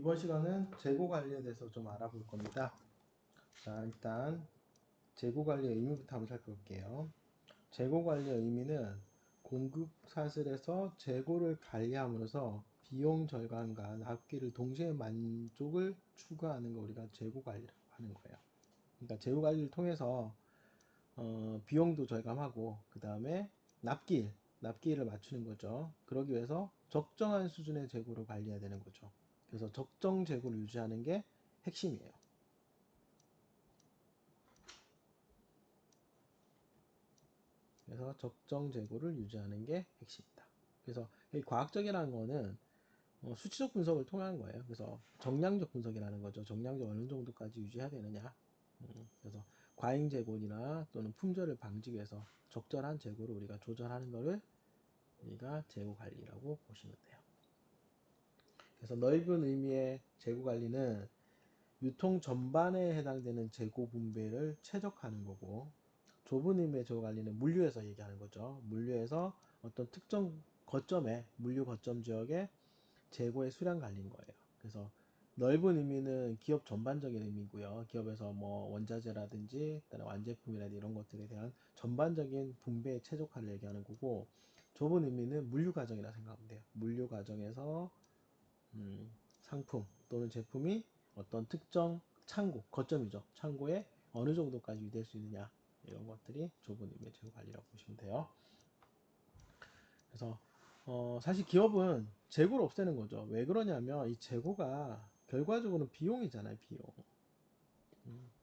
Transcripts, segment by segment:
이번 시간은 재고 관리에 대해서 좀 알아볼 겁니다. 자, 일단 재고 관리의 의미부터 한번 살펴볼게요. 재고 관리의 의미는 공급 사슬에서 재고를 관리함으로써 비용 절감과 납기를 동시에 만족을 추구하는 거 우리가 재고 관리라고 하는 거예요. 그러니까 재고 관리를 통해서 비용도 절감하고 그 다음에 납기를 맞추는 거죠. 그러기 위해서 적정한 수준의 재고를 관리해야 되는 거죠. 그래서 적정 재고를 유지하는 게 핵심이에요. 그래서 적정 재고를 유지하는 게 핵심이다. 그래서 과학적이라는 거는 수치적 분석을 통한 거예요. 그래서 정량적 분석이라는 거죠. 정량적 어느 정도까지 유지해야 되느냐. 그래서 과잉 재고나 또는 품절을 방지하기 위해서 적절한 재고를 우리가 조절하는 거를 우리가 재고 관리라고 보시면 돼요. 그래서 넓은 의미의 재고 관리는 유통 전반에 해당되는 재고 분배를 최적화하는 거고, 좁은 의미의 재고 관리는 물류에서 얘기하는 거죠. 물류에서 어떤 특정 거점에, 물류 거점 지역에 재고의 수량 관리인 거예요. 그래서 넓은 의미는 기업 전반적인 의미고요. 기업에서 뭐 원자재라든지 완제품이라든지 이런 것들에 대한 전반적인 분배의 최적화를 얘기하는 거고, 좁은 의미는 물류 과정이라 생각하면 돼요. 물류 과정에서 상품 또는 제품이 어떤 특정 창고, 거점이죠. 창고에 어느 정도까지 유지될 수 있느냐, 이런 것들이 좁은 의미의 재고 관리라고 보시면 돼요. 그래서 사실 기업은 재고를 없애는 거죠. 왜 그러냐면 이 재고가 결과적으로는 비용이잖아요. 비용.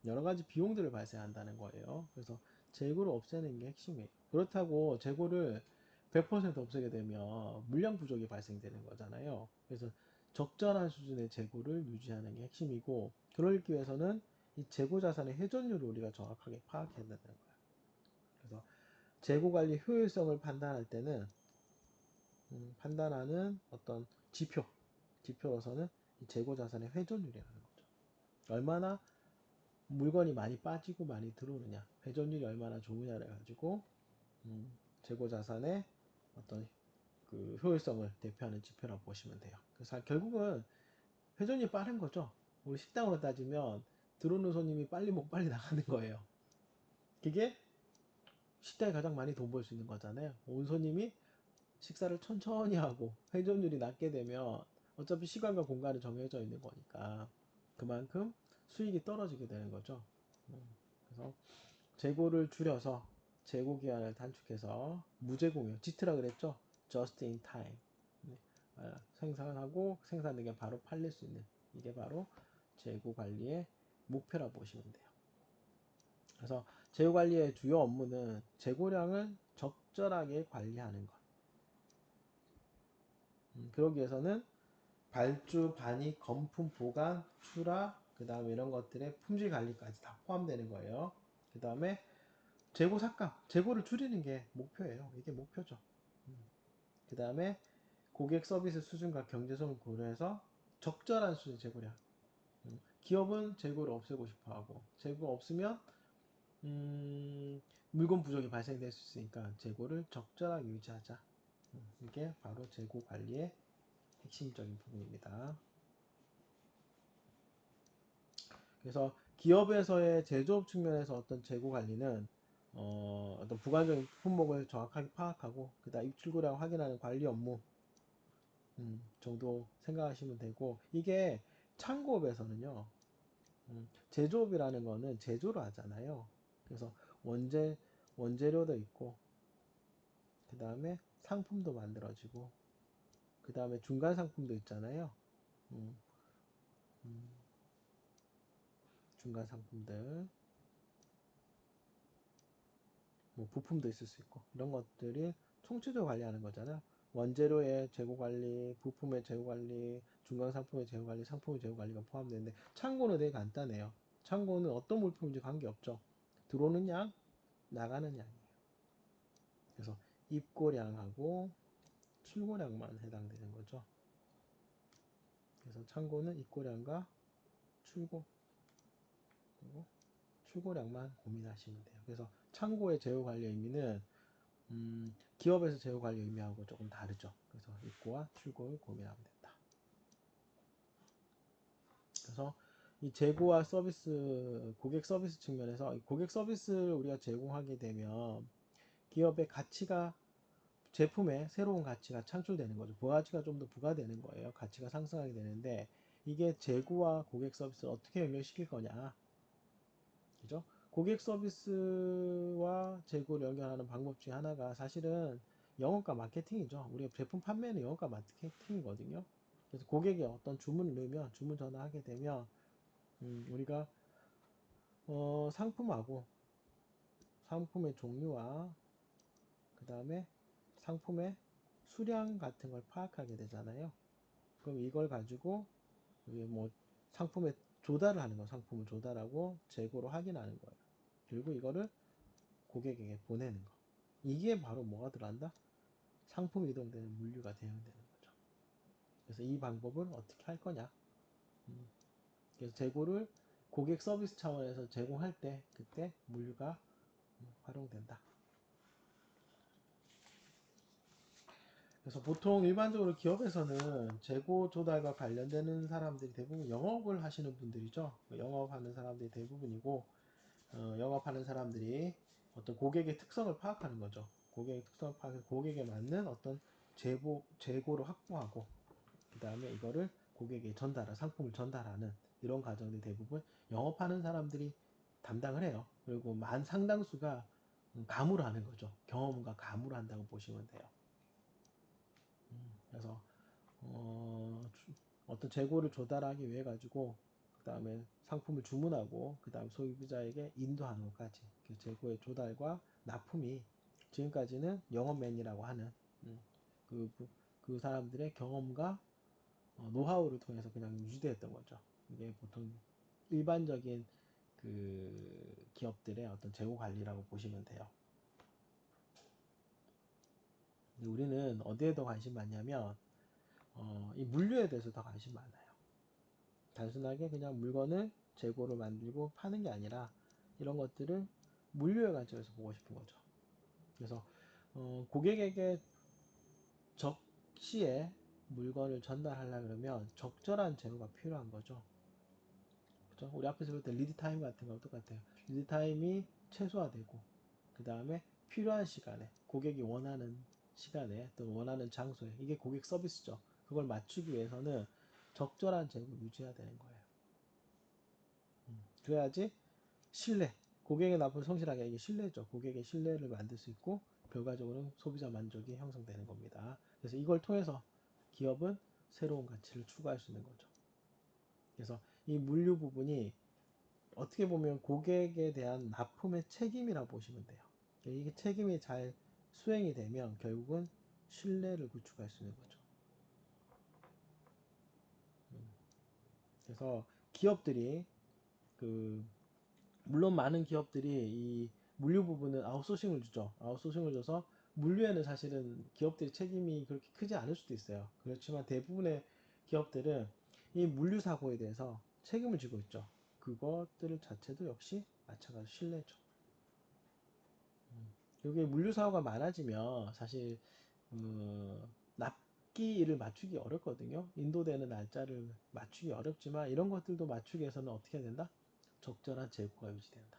여러 가지 비용들을 발생한다는 거예요. 그래서 재고를 없애는 게 핵심이에요. 그렇다고 재고를 100% 없애게 되면 물량 부족이 발생되는 거잖아요. 그래서 적절한 수준의 재고를 유지하는 게 핵심이고, 그러기 위해서는 이 재고 자산의 회전율을 우리가 정확하게 파악해야 된다는 거예요. 그래서 재고 관리 효율성을 판단할 때는 판단하는 어떤 지표로서는 이 재고 자산의 회전율이라는 거죠. 얼마나 물건이 많이 빠지고 많이 들어오느냐, 회전율이 얼마나 좋으냐를 가지고 재고 자산의 어떤 그 효율성을 대표하는 지표라고 보시면 돼요. 그래서 결국은 회전율이 빠른 거죠. 우리 식당으로 따지면 들어오는 손님이 빨리 먹고 빨리 나가는 거예요. 그게 식당에 가장 많이 돈 벌 수 있는 거잖아요. 온 손님이 식사를 천천히 하고 회전율이 낮게 되면 어차피 시간과 공간은 정해져 있는 거니까 그만큼 수익이 떨어지게 되는 거죠. 그래서 재고를 줄여서 재고 기한을 단축해서 무재고용, 지트라 그랬죠. Just in time. 생산하고 생산되게 바로 팔릴 수 있는, 이게 바로 재고 관리의 목표라 보시면 돼요. 그래서 재고 관리의 주요 업무는 재고량을 적절하게 관리하는 것. 그러기 위해서는 발주, 반입, 검품, 보관, 출하, 그 다음에 이런 것들의 품질 관리까지 다 포함되는 거예요. 그 다음에 재고 삭감, 재고를 줄이는 게 목표예요. 이게 목표죠. 그 다음에 고객 서비스 수준과 경제성을 고려해서 적절한 수준 재고량. 기업은 재고를 없애고 싶어 하고, 재고가 없으면 물건 부족이 발생될 수 있으니까 재고를 적절하게 유지하자. 이게 바로 재고 관리의 핵심적인 부분입니다. 그래서 기업에서의 제조업 측면에서 어떤 재고 관리는 어떤 부가적인 품목을 정확하게 파악하고 그다음 입출고량 확인하는 관리 업무 정도 생각하시면 되고, 이게 창고업에서는요, 제조업이라는 거는 제조를 하잖아요. 그래서 원재료도 있고 그 다음에 상품도 만들어지고 그 다음에 중간 상품도 있잖아요. 음, 중간 상품들, 뭐 부품도 있을 수 있고, 이런 것들이 총체적으로 관리하는 거잖아요. 원재료의 재고 관리, 부품의 재고 관리, 중간 상품의 재고 관리, 상품의 재고 관리가 포함되는데, 창고는 되게 간단해요. 창고는 어떤 물품인지 관계없죠. 들어오는 양, 나가는 양이에요. 그래서 입고량하고 출고량만 해당되는 거죠. 그래서 창고는 입고량과 출고, 그리고 출고량만 고민하시면 돼요. 그래서 창고의 재고 관리 의미는 기업에서 재고 관리 의미하고 조금 다르죠. 그래서 입고와 출고를 고민하면 된다. 그래서 이 재고와 서비스, 고객 서비스 측면에서 고객 서비스를 우리가 제공하게 되면 기업의 가치가, 제품에 새로운 가치가 창출되는 거죠. 부가가치가 좀 더 부과되는 거예요. 가치가 상승하게 되는데, 이게 재고와 고객 서비스를 어떻게 연결시킬 거냐. 그죠? 고객 서비스와 재고를 연결하는 방법 중에 하나가 사실은 영업과 마케팅이죠. 우리가 제품 판매는 영업과 마케팅이거든요. 그래서 고객이 어떤 주문을 넣으면, 주문 전화하게 되면, 우리가 상품하고 상품의 종류와 그 다음에 상품의 수량 같은 걸 파악하게 되잖아요. 그럼 이걸 가지고 이게 뭐 상품에 조달을 하는 거, 상품을 조달하고 재고로 확인하는 거예요. 그리고 이거를 고객에게 보내는 거. 이게 바로 뭐가 들어간다? 상품 이동되는 물류가 대응되는 거죠. 그래서 이 방법을 어떻게 할 거냐? 그래서 재고를 고객 서비스 차원에서 제공할 때 그때 물류가 활용된다. 그래서 보통 일반적으로 기업에서는 재고 조달과 관련되는 사람들이 대부분 영업을 하시는 분들이죠. 영업하는 사람들이 대부분이고, 영업하는 사람들이 어떤 고객의 특성을 파악하는 거죠. 고객의 특성을 파악해서 고객에 맞는 어떤 재고를 확보하고, 그 다음에 이거를 고객에게 상품을 전달하는 이런 과정들이 대부분 영업하는 사람들이 담당을 해요. 그리고 상당수가 가무를 하는 거죠. 경험과 가무를 한다고 보시면 돼요. 그래서 어떤 재고를 조달하기 위해 가지고 그 다음에 상품을 주문하고 그 다음 소비자에게 인도하는 것까지 그 재고의 조달과 납품이 지금까지는 영업맨이라고 하는 그, 그 사람들의 경험과 노하우를 통해서 그냥 유지되었던 거죠. 이게 보통 일반적인 그 기업들의 어떤 재고 관리라고 보시면 돼요. 우리는 어디에 더 관심 많냐면 이 물류에 대해서 더 관심 많아요. 단순하게 그냥 물건을 재고를 만들고 파는 게 아니라 이런 것들을 물류의 관점에서 보고 싶은 거죠. 그래서 고객에게 적시에 물건을 전달하려고 그러면 적절한 재고가 필요한 거죠. 그죠? 우리 앞에서 볼 때 리드 타임 같은 거 똑같아요. 리드 타임이 최소화되고 그 다음에 필요한 시간에 고객이 원하는 시간에 또 원하는 장소에 이게 고객 서비스죠. 그걸 맞추기 위해서는 적절한 재고를 유지해야 되는 거예요. 그래야지 신뢰, 고객의 납부를 성실하게 이게 신뢰죠. 고객의 신뢰를 만들 수 있고 결과적으로 소비자 만족이 형성되는 겁니다. 그래서 이걸 통해서 기업은 새로운 가치를 추구할 수 있는 거죠. 그래서 이 물류 부분이 어떻게 보면 고객에 대한 납품의 책임이라고 보시면 돼요. 이게 책임이 잘 수행이 되면 결국은 신뢰를 구축할 수 있는 거죠. 그래서 기업들이 그 물론 많은 기업들이 이 물류 부분은 아웃소싱을 주죠. 아웃소싱을 줘서 물류에는 사실은 기업들의 책임이 그렇게 크지 않을 수도 있어요. 그렇지만 대부분의 기업들은 이 물류 사고에 대해서 책임을 지고 있죠. 그것들 자체도 역시 마찬가지로 신뢰죠. 여기 물류 사고가 많아지면 사실 납기일을 맞추기 어렵거든요. 인도되는 날짜를 맞추기 어렵지만 이런 것들도 맞추기 위해서는 어떻게 해야 된다? 적절한 재고가 유지된다.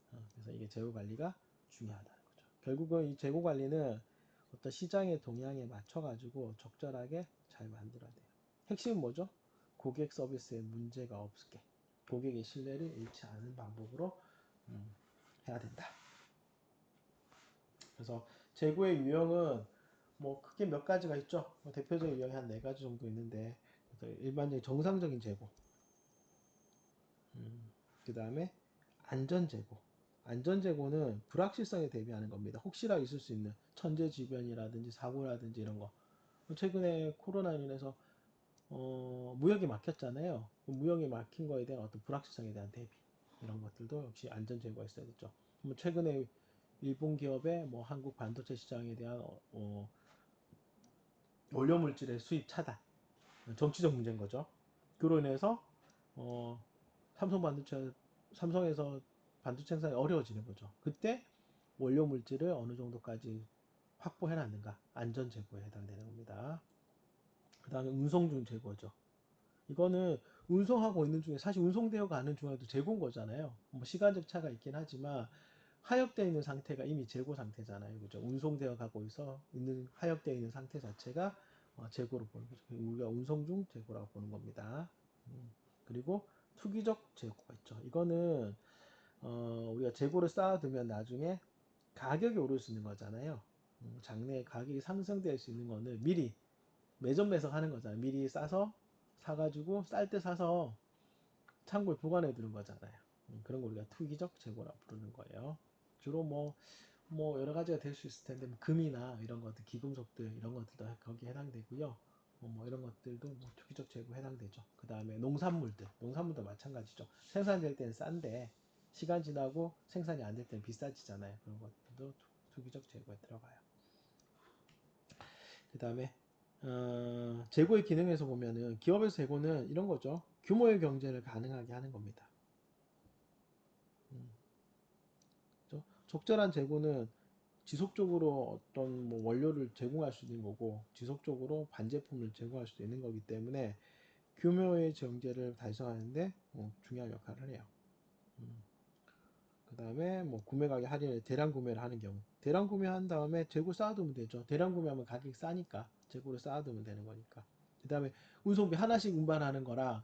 그래서 이게 재고 관리가 중요하다는 거죠. 결국은 이 재고 관리는 어떤 시장의 동향에 맞춰 가지고 적절하게 잘 만들어야 돼요. 핵심은 뭐죠? 고객 서비스에 문제가 없게 고객의 신뢰를 잃지 않은 방법으로 해야 된다. 그래서 재고의 유형은 뭐 크게 몇 가지가 있죠. 대표적인 유형이 한 네 가지 정도 있는데 일반적인 정상적인 재고, 그 다음에 안전재고. 안전재고는 불확실성에 대비하는 겁니다. 혹시나 있을 수 있는 천재지변이라든지 사고라든지 이런 거. 최근에 코로나로 인해서 무역이 막혔잖아요. 무역이 막힌 거에 대한 어떤 불확실성에 대한 대비 이런 것들도 역시 안전재고가 있어야 되죠. 뭐 최근에 일본 기업의 뭐 한국 반도체 시장에 대한 원료 물질의 수입 차단, 정치적 문제인 거죠. 그로 인해서 어, 삼성 반도체, 삼성에서 반도체 생산이 어려워지는 거죠. 그때 원료 물질을 어느 정도까지 확보해 놨는가, 안전 재고에 해당되는 겁니다. 그 다음에 운송 중 재고죠. 이거는 운송하고 있는 중에 사실 운송되어 가는 중에도 재고인 거잖아요. 뭐 시간적 차가 있긴 하지만 하역되어 있는 상태가 이미 재고 상태잖아요. 그죠? 운송되어 가고 있는 하역되어 있는 상태 자체가 재고로 보는 거죠. 우리가 운송 중 재고라고 보는 겁니다. 그리고 투기적 재고가 있죠. 이거는 우리가 재고를 쌓아두면 나중에 가격이 오를 수 있는 거잖아요. 장래에 가격이 상승될 수 있는 거는 미리 매점 매석하는 거잖아요. 미리 싸서 사가지고 쌀 때 사서 창고에 보관해 두는 거잖아요. 그런 거 우리가 투기적 재고라고 부르는 거예요. 주로 뭐 여러 가지가 될 수 있을 텐데 뭐 금이나 이런 것들 기금속들 이런 것들도 거기에 해당되고요. 뭐 이런 것들도 뭐 투기적 재고에 해당되죠. 그 다음에 농산물도 마찬가지죠. 생산될 때는 싼데 시간 지나고 생산이 안 될 때는 비싸지잖아요. 그런 것들도 투기적 재고에 들어가요. 그 다음에 재고의 기능에서 보면은 기업에서 재고는 이런 거죠. 규모의 경제를 가능하게 하는 겁니다. 적절한 재고는 지속적으로 어떤 뭐 원료를 제공할 수 있는 거고 지속적으로 반제품을 제공할 수 있는 거기 때문에 규모의 경제를 달성하는데 중요한 역할을 해요. 그 다음에 뭐 구매 가격 할인을 대량 구매를 하는 경우 대량 구매한 다음에 재고 쌓아두면 되죠. 대량 구매하면 가격이 싸니까 재고를 쌓아두면 되는 거니까. 그 다음에 운송비 하나씩 운반하는 거라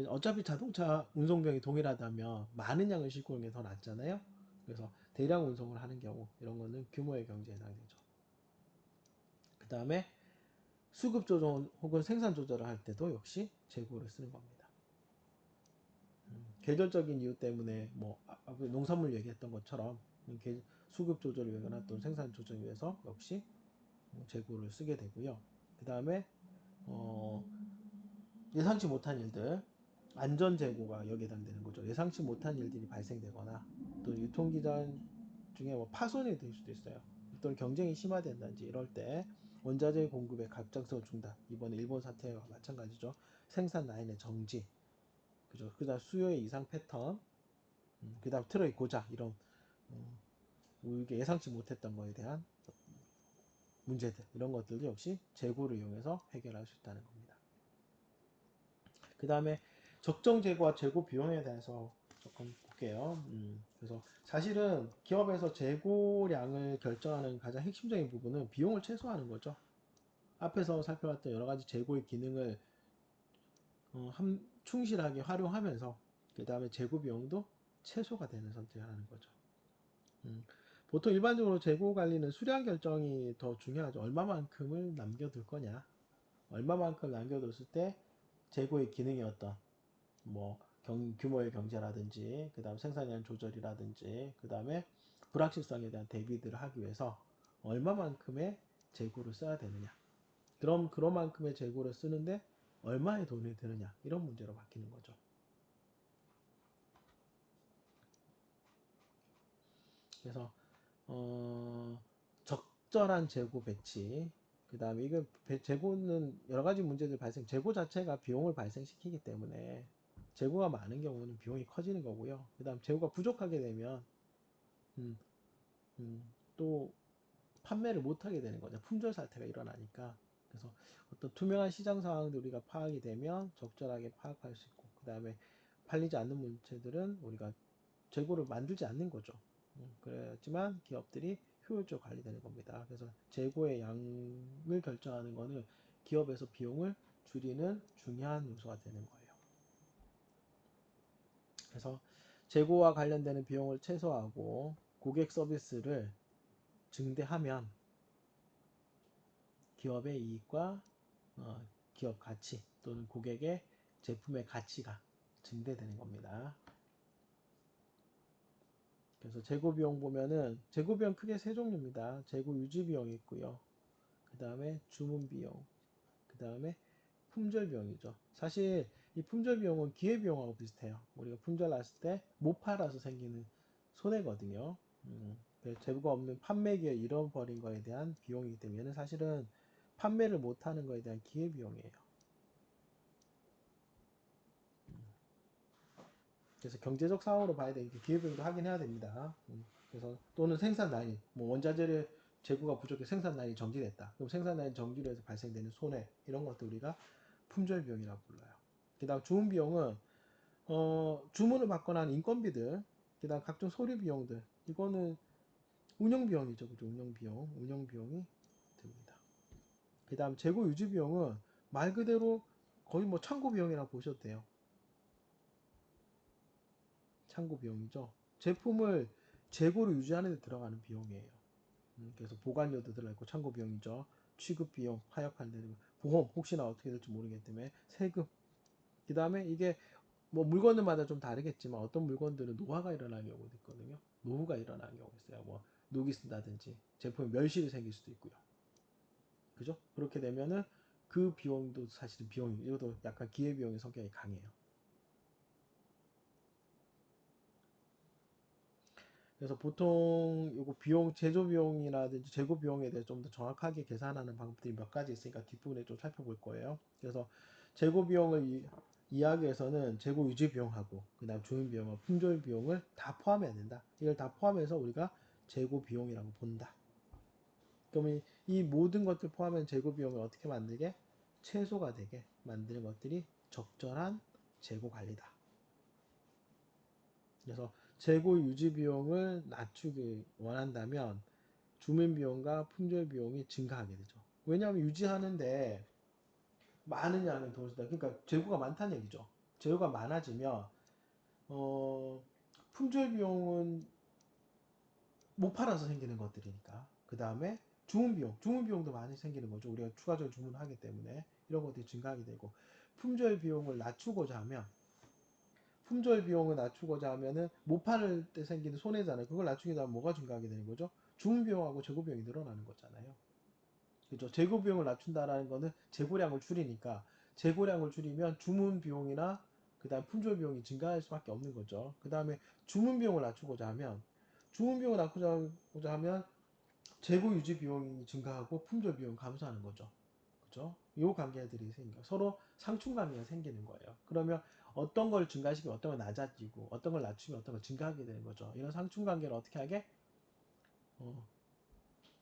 어차피 자동차 운송비용이 동일하다면 많은 양을 싣고 오는 게 더 낫잖아요. 그래서 대량 운송을 하는 경우 이런 거는 규모의 경제에 해당되죠. 그 다음에 수급 조정 혹은 생산 조절을 할 때도 역시 재고를 쓰는 겁니다. 계절적인 이유 때문에 뭐 농산물 얘기했던 것처럼 수급 조절을 위해서나 또 생산 조정을 위해서 역시 재고를 쓰게 되고요. 그 다음에 예상치 못한 일들 안전 재고가 여기에 해당되는 거죠. 예상치 못한 일들이 발생되거나 또 유통기간 중에 뭐 파손이 될 수도 있어요. 또는 경쟁이 심화된다든지 이럴 때 원자재 공급의 갑작스러운 중단, 이번에 일본 사태와 마찬가지죠. 생산 라인의 정지, 그죠. 그다음 수요의 이상 패턴, 그다음 트럭의 고장 이런 우리가 예상치 못했던 거에 대한 문제들 이런 것들도 역시 재고를 이용해서 해결할 수 있다는 겁니다. 그 다음에 적정 재고와 재고 비용에 대해서 조금 볼게요. 그래서 사실은 기업에서 재고량을 결정하는 가장 핵심적인 부분은 비용을 최소화하는 거죠. 앞에서 살펴봤던 여러 가지 재고의 기능을 충실하게 활용하면서 그 다음에 재고 비용도 최소가 되는 선택을 하는 거죠. 보통 일반적으로 재고 관리는 수량 결정이 더 중요하죠. 얼마만큼을 남겨둘 거냐, 얼마만큼 남겨뒀을 때 재고의 기능이 어떤 뭐 규모의 경제라든지 그 다음 생산량 조절이라든지 그 다음에 불확실성에 대한 대비들을 하기 위해서 얼마만큼의 재고를 써야 되느냐, 그럼 그런 만큼의 재고를 쓰는데 얼마의 돈이 드느냐, 이런 문제로 바뀌는 거죠. 그래서 적절한 재고 배치, 그 다음에 이거 재고는 여러 가지 문제들 재고 자체가 비용을 발생시키기 때문에 재고가 많은 경우는 비용이 커지는 거고요. 그 다음 재고가 부족하게 되면 음, 또 판매를 못하게 되는 거죠. 품절 사태가 일어나니까. 그래서 어떤 투명한 시장 상황도 우리가 파악이 되면 적절하게 파악할 수 있고, 그 다음에 팔리지 않는 물체들은 우리가 재고를 만들지 않는 거죠. 그렇지만 기업들이 효율적으로 관리되는 겁니다. 그래서 재고의 양을 결정하는 거는 기업에서 비용을 줄이는 중요한 요소가 되는 거예요. 그래서 재고와 관련되는 비용을 최소화하고 고객 서비스를 증대하면 기업의 이익과 기업 가치 또는 고객의 제품의 가치가 증대되는 겁니다. 그래서 재고 비용 보면은 재고 비용 크게 세 종류입니다. 재고 유지 비용이 있고요. 그 다음에 주문 비용, 그 다음에 품절 비용이죠. 사실 이 품절 비용은 기회 비용하고 비슷해요. 우리가 품절 났을 때 못 팔아서 생기는 손해거든요. 재고가 없는 판매기에 잃어버린 거에 대한 비용이기 때문에 사실은 판매를 못하는 거에 대한 기회 비용이에요. 그래서 경제적 상황으로 봐야 되니까 기회비용도 확인해야 됩니다. 그래서 또는 생산 라인, 뭐 원자재를 재고가 부족해 생산 라인이 정지됐다. 그럼 생산 라인 정지로 해서 발생되는 손해 이런 것도 우리가 품절 비용이라고 불러요. 그 다음 주문 비용은 주문을 받거나 하는 인건비들, 그 다음 각종 서류 비용들, 이거는 운영 비용이죠. 그죠? 운영 비용이 됩니다. 그 다음 재고 유지 비용은 말 그대로 거의 뭐 창고 비용이라고 보셔도 돼요. 창고 비용이죠. 제품을 재고로 유지하는 데 들어가는 비용이에요. 그래서 보관료도 들어있고 창고 비용이죠. 취급 비용, 하역하는 데, 보험 혹시나 어떻게 될지 모르기 때문에 세금. 그 다음에 이게 뭐 물건들마다 좀 다르겠지만 어떤 물건들은 노화가 일어나는 경우도 있거든요. 노후가 일어나는 경우가 있어요. 뭐 녹이 쓴다든지 제품에 멸실이 생길 수도 있고요. 그죠? 그렇게 되면은 그 비용도 사실은 비용이, 이것도 약간 기회비용의 성격이 강해요. 그래서 보통 요거 비용, 제조 비용이라든지 재고 비용에 대해 좀 더 정확하게 계산하는 방법들이 몇 가지 있으니까 뒷부분에 좀 살펴볼 거예요. 그래서 재고 비용을 이야기해서는 재고 유지 비용하고 그다음 주문 비용과 품절 비용을 다 포함해야 된다. 이걸 다 포함해서 우리가 재고 비용이라고 본다. 그러면 이 모든 것들 포함한 재고 비용을 어떻게 만들게? 최소가 되게 만드는 것들이 적절한 재고 관리다. 그래서 재고 유지 비용을 낮추기 원한다면 주문 비용과 품절 비용이 증가하게 되죠. 왜냐하면 유지하는데 많은 양의 돈을 쓴다. 그러니까 재고가 많다는 얘기죠. 재고가 많아지면 품절 비용은 못 팔아서 생기는 것들이니까. 그 다음에 주문 비용도 많이 생기는 거죠. 우리가 추가적으로 주문을 하기 때문에 이런 것들이 증가하게 되고, 품절 비용을 낮추고자 하면 품절 비용을 낮추고자 하면은 못 팔을 때 생기는 손해잖아요. 그걸 낮추기 위해서 뭐가 증가하게 되는 거죠? 주문 비용하고 재고 비용이 늘어나는 거잖아요. 그죠? 재고 비용을 낮춘다라는 거는 재고량을 줄이니까, 재고량을 줄이면 주문 비용이나 그다음 품절 비용이 증가할 수밖에 없는 거죠. 그다음에 주문 비용을 낮추고자 하면 주문 비용을 낮추고자 하면 재고 유지 비용이 증가하고 품절 비용 감소하는 거죠. 그죠? 요 관계들이 생겨 서로 상충 관계가 생기는 거예요. 그러면 어떤 걸 증가시키면 어떤 걸 낮아지고 어떤 걸 낮추면 어떤 걸 증가하게 되는 거죠. 이런 상충 관계를 어떻게 하게? 어,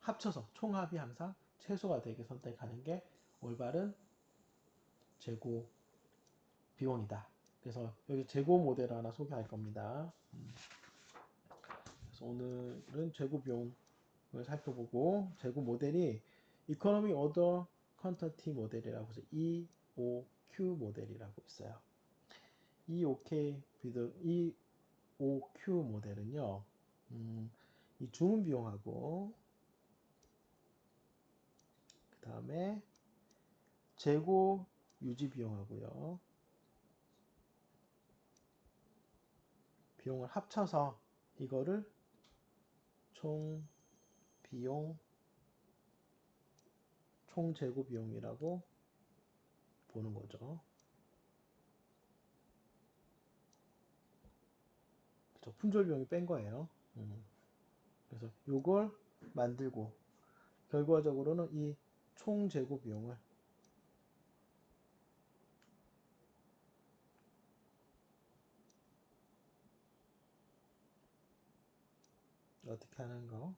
합쳐서 총합이 항상 최소가 되게 선택하는 게 올바른 재고 비용이다. 그래서 여기 재고 모델을 하나 소개할 겁니다. 그래서 오늘은 재고 비용을 살펴보고, 재고 모델이 이코노미 오더 퀀터티 모델이라고 해서 EOQ 모델이라고 있어요. EOQ 모델은요, 이 주문 비용하고 그 다음에 재고 유지 비용하고요, 비용을 합쳐서 이거를 총 비용, 총 재고 비용이라고 보는 거죠. 그쵸? 품절 비용이 뺀 거예요. 그래서 이걸 만들고 결과적으로는 이 총 재고 비용을 어떻게 하는 거?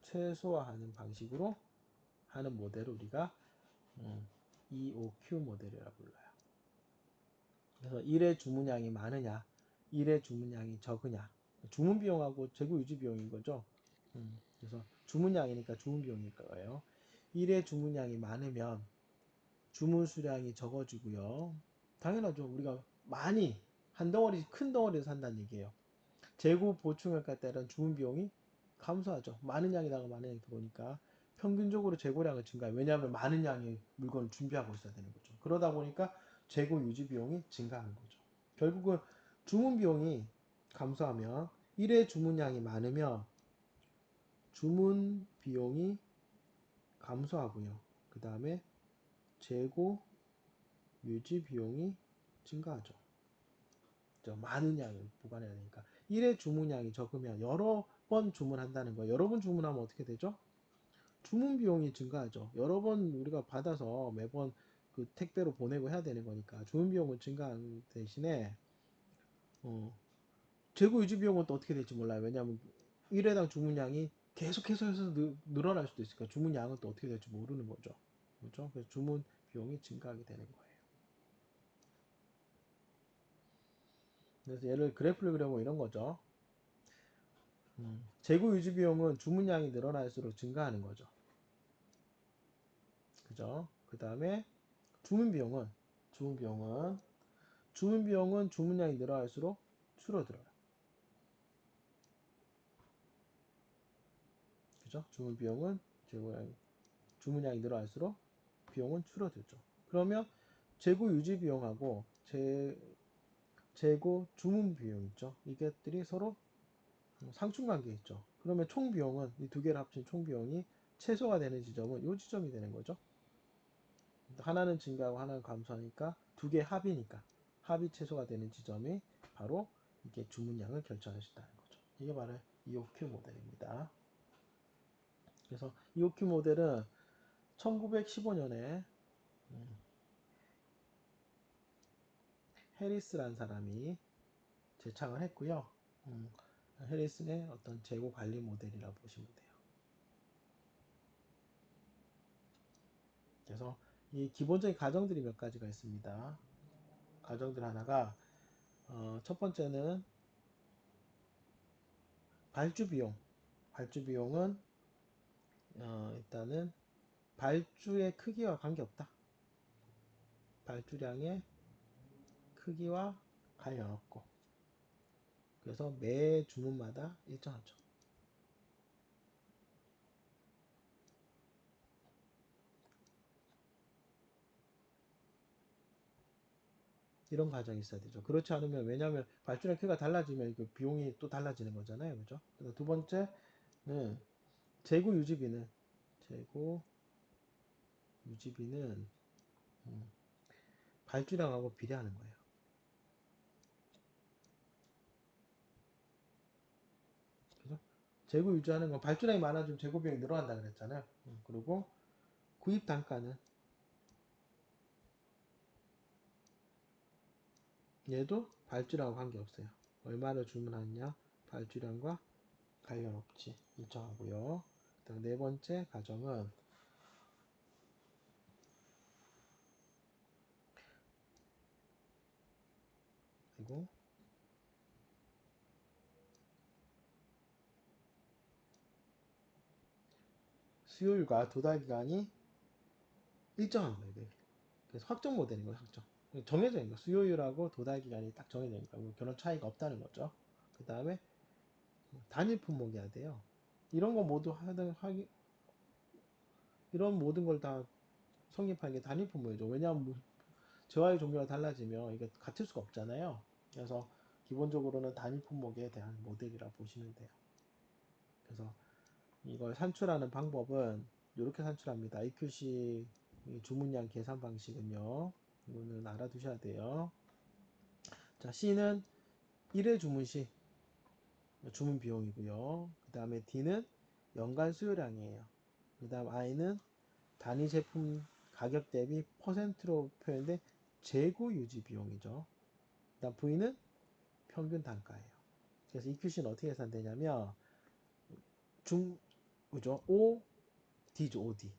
최소화하는 방식으로 하는 모델을 우리가 EOQ 모델이라고 불러요. 그래서 1의 주문량이 많으냐, 1의 주문량이 적으냐. 주문 비용하고 재고 유지 비용인 거죠. 그래서 주문량이니까 주문 비용일 거예요. 1의 주문량이 많으면 주문 수량이 적어지고요. 당연하죠. 우리가 많이 한 덩어리, 큰 덩어리를 산다는 얘기예요. 재고 보충할까 따른 주문 비용이 감소하죠. 많은 양이다가 많은 양이 들어오니까 평균적으로 재고량을 증가해요. 왜냐하면 많은 양의 물건을 준비하고 있어야 되는 거죠. 그러다 보니까 재고 유지 비용이 증가하는 거죠. 결국은 주문 비용이 감소하면 1의 주문량이 많으면 주문 비용이 감소하고요. 그 다음에 재고 유지 비용이 증가하죠. 많은 양을 보관해야 되니까. 1의 주문량이 적으면 여러 번 주문한다는 거예요. 여러 번 주문하면 어떻게 되죠? 주문 비용이 증가하죠. 여러 번 우리가 받아서 매번 그 택배로 보내고 해야 되는 거니까 주문 비용은 증가하는 대신에 재고 유지 비용은 또 어떻게 될지 몰라요. 왜냐하면 1회당 주문량이 계속해서 해서 늘어날 수도 있으니까 주문량은 또 어떻게 될지 모르는 거죠. 그렇죠? 그래서 주문 비용이 증가하게 되는 거예요. 그래서 얘를 그래프를 그려보면 이런 거죠. 재고 유지 비용은 주문량이 늘어날수록 증가하는 거죠. 그죠? 그 다음에 주문 비용은 주문량이 늘어날수록 줄어들어요. 그죠? 주문량이 늘어날수록 비용은 줄어들죠. 그러면 재고 유지 비용하고 재고 주문 비용 있죠. 이것들이 서로 상충관계 있죠. 그러면 총 비용은 이 두 개를 합친 총 비용이 최소가 되는 지점은 이 지점이 되는 거죠. 하나는 증가하고 하나는 감소하니까 두 개 합이니까 합이 최소가 되는 지점이 바로 이게 주문량을 결정할 수 있다는 거죠. 이게 바로 EOQ 모델입니다. 그래서 EOQ 모델은 1915년에 해리스라는 사람이 제창을 했고요. 해리슨의 어떤 재고 관리 모델이라고 보시면 돼요. 그래서 이 기본적인 가정들이 몇 가지가 있습니다. 가정들 하나가 첫 번째는 발주 비용. 발주 비용은 일단은 발주의 크기와 관계없다. 발주량의 크기와 관련 없고, 그래서 매 주문마다 일정하죠. 이런 과정이 있어야 되죠. 그렇지 않으면, 왜냐하면 발주량 크기가 달라지면 그 비용이 또 달라지는 거잖아요. 그죠? 그래서 두 번째는 재고 유지비는 재고 유지비는 발주량하고 비례하는 거예요. 그죠? 재고 유지하는 건 발주량이 많아지면 재고 비용이 늘어난다 그랬잖아요. 그리고 구입 단가는 얘도 발주량과 관계없어요. 얼마를 주문하느냐 발주량과 관련 없지. 일정하고요. 그다음 네 번째 가정은 그리고 수요일과 도달 기간이 일정한 거예요. 그래서 확정 모델인 거예요. 확정. 정해져 있는 거. 수요일하고 도달 기간이 딱 정해져 있는 거예요. 그런 차이가 없다는 거죠. 그 다음에 단일 품목이어야 돼요. 이런 거 모두 이런 모든 걸 다 성립하는 게 단일 품목이죠. 왜냐하면 재화의 종류가 달라지면 이게 같을 수가 없잖아요. 그래서 기본적으로는 단일 품목에 대한 모델이라 보시면 돼요. 그래서 이걸 산출하는 방법은 이렇게 산출합니다. EQC 주문량 계산 방식은요. 이거는 알아두셔야 돼요. 자, C는 1회 주문 시 주문 비용이고요. 그 다음에 D는 연간 수요량이에요. 그 다음 I는 단위 제품 가격 대비 퍼센트로 표현된 재고 유지 비용이죠. 그 다음 V는 평균 단가예요. 그래서 EQC는 어떻게 계산되냐면 그죠? D죠, OD.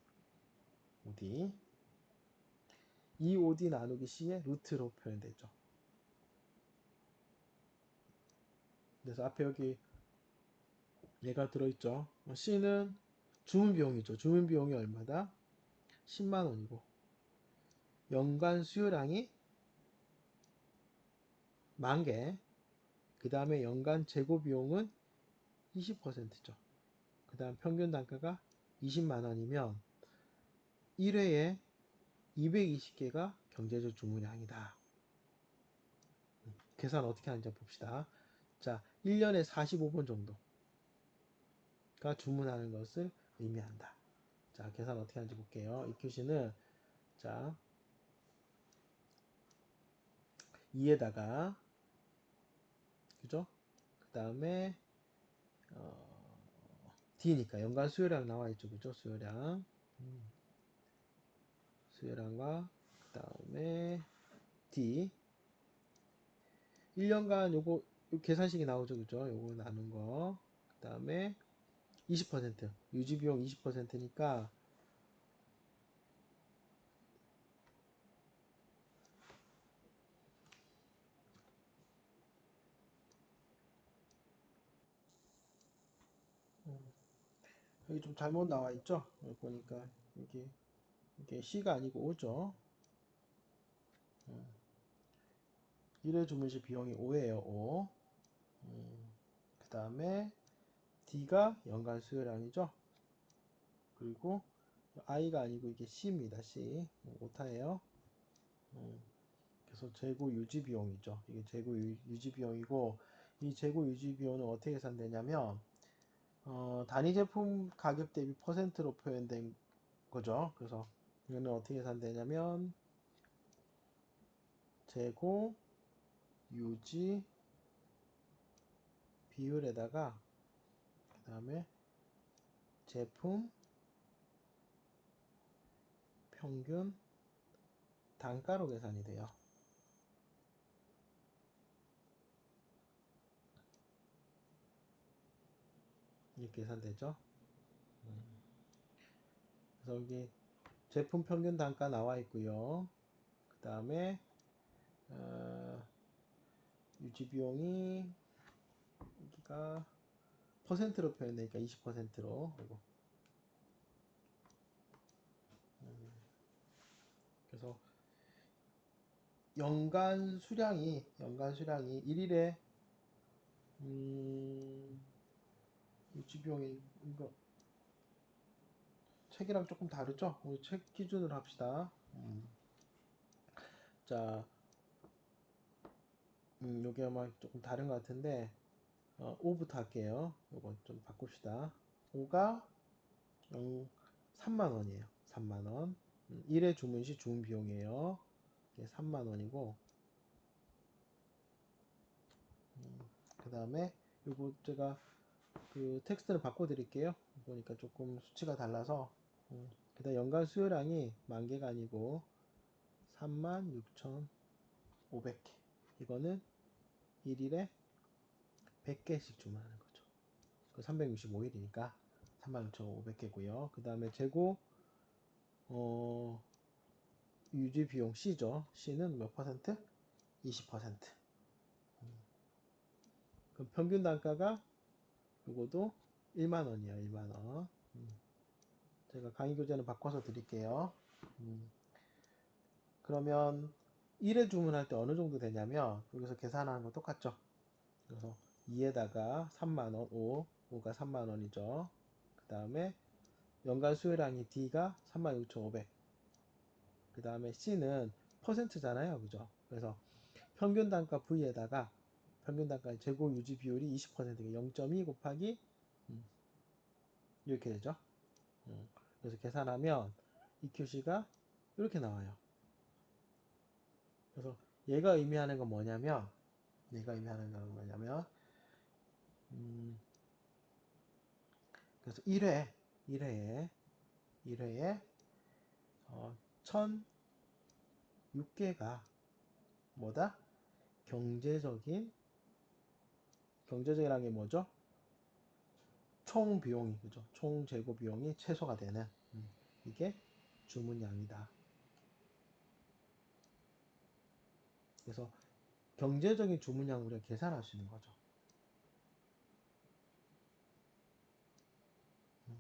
이 OD 나누기 C의 루트로 표현되죠. 그래서 앞에 여기 얘가 들어있죠. C는 주문 비용이죠. 주문 비용이 얼마다? 10만 원이고 연간 수요량이 10,000개. 그 다음에 연간 재고 비용은 20%죠. 그 다음 평균 단가가 20만 원이면 1회에 220개가 경제적 주문량이다. 계산 어떻게 하는지 봅시다. 자, 1년에 45번 정도가 주문하는 것을 의미한다. 자, 계산 어떻게 하는지 볼게요. EQC는 자, 2에다가 그죠? 그 다음에 D니까 연간 수요량 나와 있죠. 그죠? 수요량과 그 다음에 D 1년간 요거 계산식이 나오죠. 그죠? 요거 나눈 거. 그 다음에 20% 유지비용 20%니까 여기 좀 잘못 나와 있죠? 여기 보니까 이게 C가 아니고 O죠. 1회 주문시 비용이 5예요. 5. 그 다음에 D가 연간 수요량이죠. 그리고 I가 아니고 이게 C입니다. C. 오타예요. 그래서 재고 유지 비용이죠. 이게 재고 유지 비용이고, 이 재고 유지 비용은 어떻게 계산되냐면 단위 제품 가격 대비 퍼센트로 표현된 거죠. 그래서 이거는 어떻게 계산되냐면 재고 유지 비율에다가 그 다음에 제품 평균 단가로 계산이 돼요. 이렇게 계산되죠. 그래서 여기 제품 평균 단가 나와 있고요. 그 다음에 유지 비용이 여기가 퍼센트로 표현되니까 20%로. 그래서 연간 수량이 1일에 유지 비용이 이거 책이랑 조금 다르죠? 우리 책 기준으로 합시다. 자, 요게 아마 조금 다른 것 같은데 5부터 할게요. 요거 좀 바꿉시다. 5가 3만 원이에요. 3만 원. 1회 주문 시 주문 비용이에요. 이게 3만 원이고, 그 다음에 요거 제가 그 텍스트를 바꿔 드릴게요. 보니까 조금 수치가 달라서. 그 다음 연간 수요량이 10,000개가 아니고 36,500개. 이거는 1일에 100개씩 주문하는 거죠. 365일이니까 36,500개고요. 그 다음에 재고 유지 비용 C죠. C는 몇 퍼센트? 20%. 그럼 평균 단가가 이것도 1만 원이에요. 1만 원. 제가 강의 교재는 바꿔서 드릴게요. 그러면 1회 주문할 때 어느 정도 되냐면 여기서 계산하는 거 똑같죠. 그래서 2에다가 3만 원, 5가 3만 원이죠. 그 다음에 연간 수요량이 D가 36,500. 그 다음에 C는 퍼센트잖아요. 그죠? 그래서 평균 단가 V에다가 평균 단가 재고 유지 비율이 20%가 0.2 곱하기 이렇게 되죠. 그래서 계산하면 EQC가 이렇게 나와요. 그래서 얘가 의미하는 건 뭐냐면 그래서 1회에 1006개가 뭐다? 경제적이라는 게 뭐죠? 총 비용이, 그죠? 총 재고 비용이 최소가 되는 이게 주문량이다. 그래서 경제적인 주문량을 우리가 계산할 수 있는 거죠.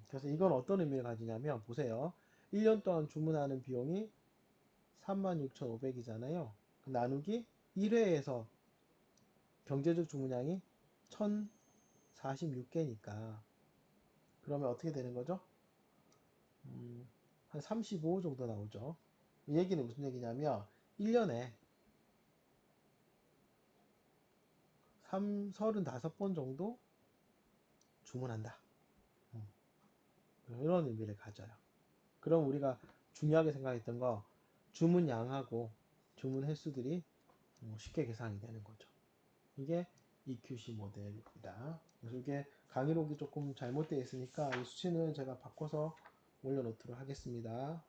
그래서 이건 어떤 의미를 가지냐면 보세요. 1년 동안 주문하는 비용이 36,500이잖아요. 나누기 1회에서 경제적 주문량이 1,046개니까 그러면 어떻게 되는 거죠? 한 35 정도 나오죠. 이 얘기는 무슨 얘기냐면 1년에 35번 정도 주문한다. 이런 의미를 가져요. 그럼 우리가 중요하게 생각했던 거 주문량하고 주문 횟수들이 쉽게 계산이 되는 거죠. 이게 EQC 모델입니다. 그래서 이게 강의록이 조금 잘못되어 있으니까 이 수치는 제가 바꿔서 올려놓도록 하겠습니다.